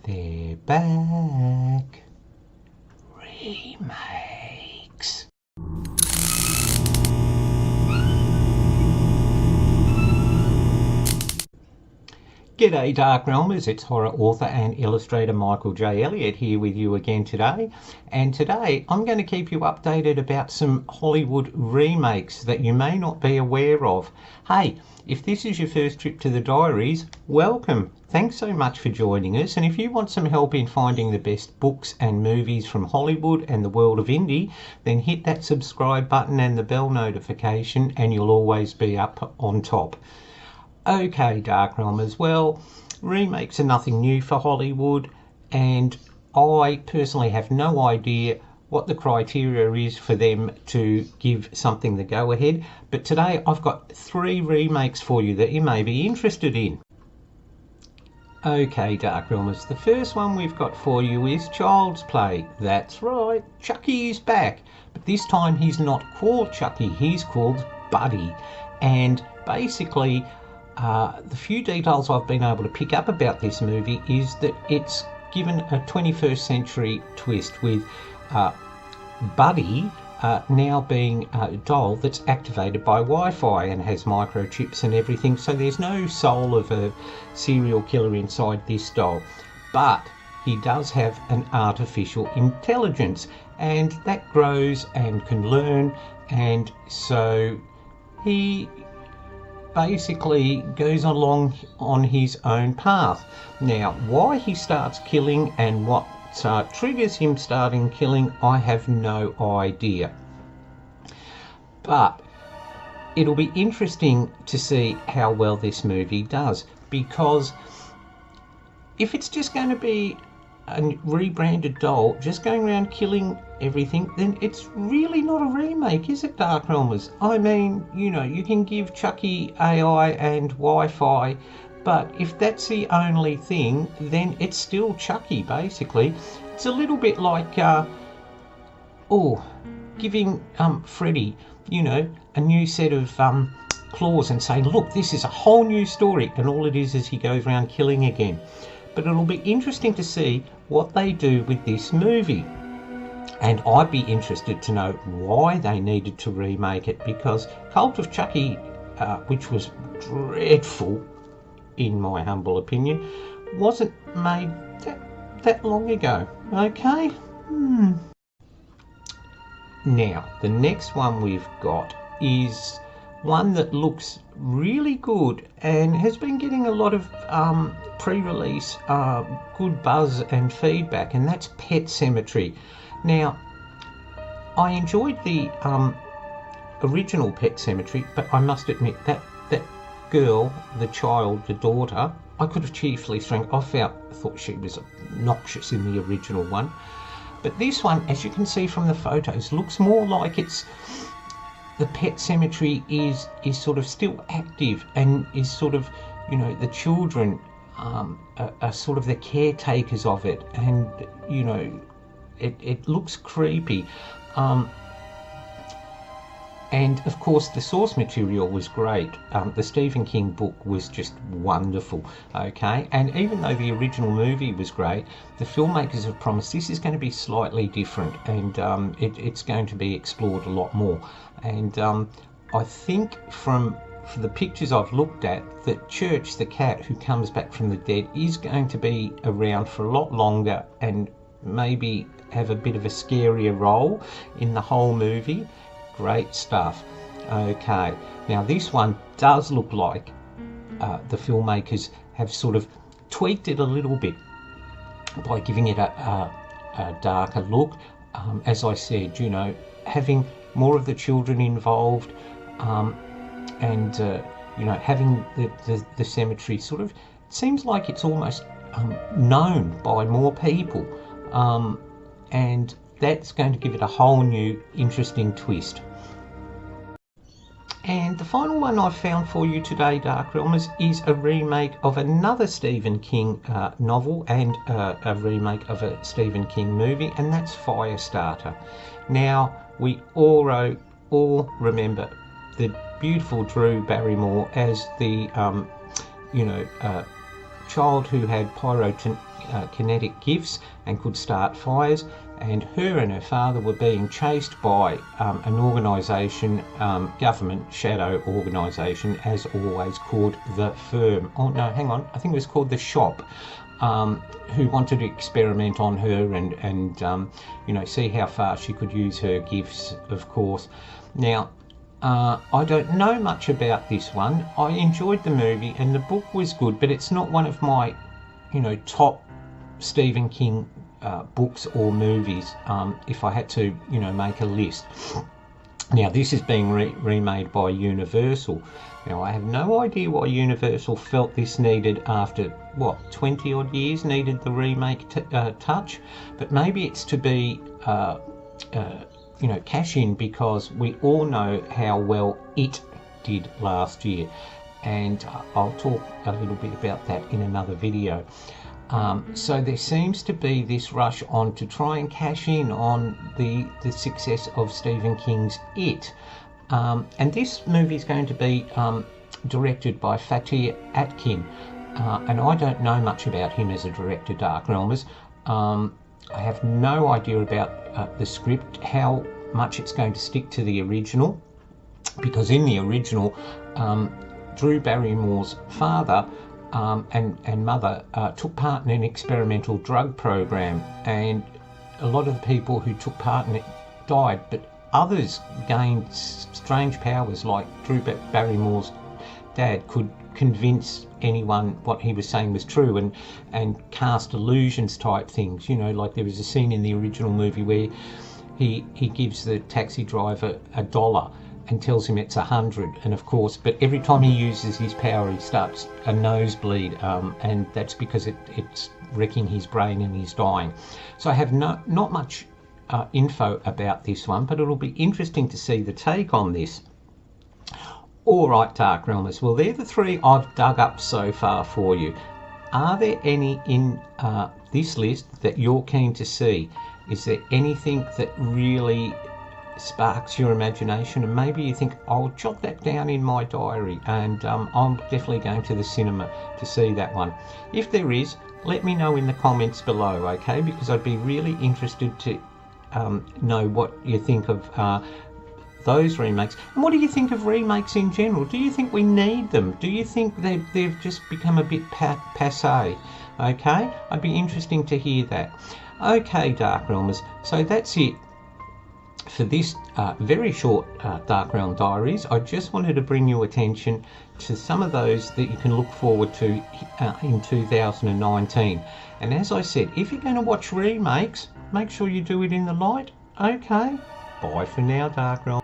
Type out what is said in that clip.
They're back. Remakes. G'day Dark Realmers, it's horror author and illustrator Michael J. Elliott here with you again today. And today I'm going to keep you updated about some Hollywood remakes that you may not be aware of. Hey, if this is your first trip to the diaries, welcome. Thanks so much for joining us, and if you want some help in finding the best books and movies from Hollywood and the world of indie, then hit that subscribe button and the bell notification and you'll always be up on top. Okay, Dark Realmers, well, remakes are nothing new for Hollywood, and I personally have no idea what the criteria is for them to give something the go-ahead, but today I've got 3 remakes for you that you may be interested in. Okay, Dark Realmers, the first one we've got for you is Child's Play. That's right, Chucky is back, but this time he's not called Chucky, he's called Buddy, and basically the few details I've been able to pick up about this movie is that it's given a 21st century twist with Buddy now being a doll that's activated by Wi-Fi and has microchips and everything, so there's no soul of a serial killer inside this doll, but he does have an artificial intelligence and that grows and can learn, and so he basically goes along on his own path. Now, why he starts killing and what triggers him starting killing, I have no idea. But it'll be interesting to see how well this movie does, because if it's just going to be a rebranded doll just going around killing everything, then it's really not a remake, is it, Dark Realmers? I mean, you know, you can give Chucky AI and Wi-Fi, but if that's the only thing, then it's still Chucky, basically. It's a little bit like giving Freddy, you know, a new set of claws and saying, look, this is a whole new story, and all it is he goes around killing again. But it'll be interesting to see what they do with this movie. And I'd be interested to know why they needed to remake it, because Cult of Chucky, which was dreadful, in my humble opinion, wasn't made that long ago. Okay? Now, the next one we've got is one that looks really good and has been getting a lot of pre-release good buzz and feedback, and that's Pet Semmetary. Now, I enjoyed the original Pet Semmetary, but I must admit that girl, the child, the daughter, I could have chiefly I thought she was obnoxious in the original one. But this one, as you can see from the photos, looks more like it's the Pet Semmetary is sort of still active and is sort of, you know, the children are sort of the caretakers of it, and you know, it looks creepy. And of course the source material was great. The Stephen King book was just wonderful, okay? And even though the original movie was great, the filmmakers have promised this is going to be slightly different, and it's going to be explored a lot more. And I think from the pictures I've looked at, that Church the cat who comes back from the dead is going to be around for a lot longer and maybe have a bit of a scarier role in the whole movie. Great stuff. Okay, now this one does look like the filmmakers have sort of tweaked it a little bit by giving it a darker look. As I said, you know, having more of the children involved, and you know, having the cemetery sort of, it seems like it's almost known by more people, and that's going to give it a whole new interesting twist. And the final one I've found for you today, Dark Realmers, is a remake of another Stephen King novel and a remake of a Stephen King movie, and that's Firestarter. Now, we all remember the beautiful Drew Barrymore as the child who had kinetic gifts and could start fires, and her and her father were being chased by an organisation, government shadow organisation, as always, called the Firm. Oh no, hang on, I think it was called the Shop, who wanted to experiment on her and you know, see how far she could use her gifts, of course. Now, I don't know much about this one. I enjoyed the movie and the book was good, but it's not one of my, you know, top Stephen King books or movies, if I had to, you know, make a list. Now, this is being remade by Universal. Now, I have no idea why Universal felt this needed, after, what, 20 odd years, needed the remake touch. But maybe it's to be, you know, cash in, because we all know how well It did last year. And I'll talk a little bit about that in another video. So there seems to be this rush on to try and cash in on the success of Stephen King's It. And this movie is going to be directed by Fatih Akin. And I don't know much about him as a director, Dark Realmers. I have no idea about the script, how much it's going to stick to the original. Because in the original, Drew Barrymore's father and mother took part in an experimental drug program, and a lot of the people who took part in it died, but others gained strange powers, like Drew Barrymore's dad could convince anyone what he was saying was true, and cast illusions type things, you know, like there was a scene in the original movie where he gives the taxi driver $1 and tells him it's 100, and of course, but every time he uses his power he starts a nosebleed, and that's because it's wrecking his brain and he's dying. So I have not much info about this one, but it'll be interesting to see the take on this. Alright, Dark Realmers, well, they're the three I've dug up so far for you. Are there any in this list that you're keen to see? Is there anything that really sparks your imagination, and maybe you think, I'll jot that down in my diary, and I'm definitely going to the cinema to see that one? If there is, let me know in the comments below, okay, because I'd be really interested to know what you think of those remakes. And what do you think of remakes in general? Do you think we need them? Do you think they've just become a bit passé? Okay, I'd be interesting to hear that. Okay, Dark Realmers, so that's it for this very short Dark Realm Diaries. I just wanted to bring your attention to some of those that you can look forward to in 2019. And as I said, if you're going to watch remakes, make sure you do it in the light. Okay, bye for now, Dark Realm.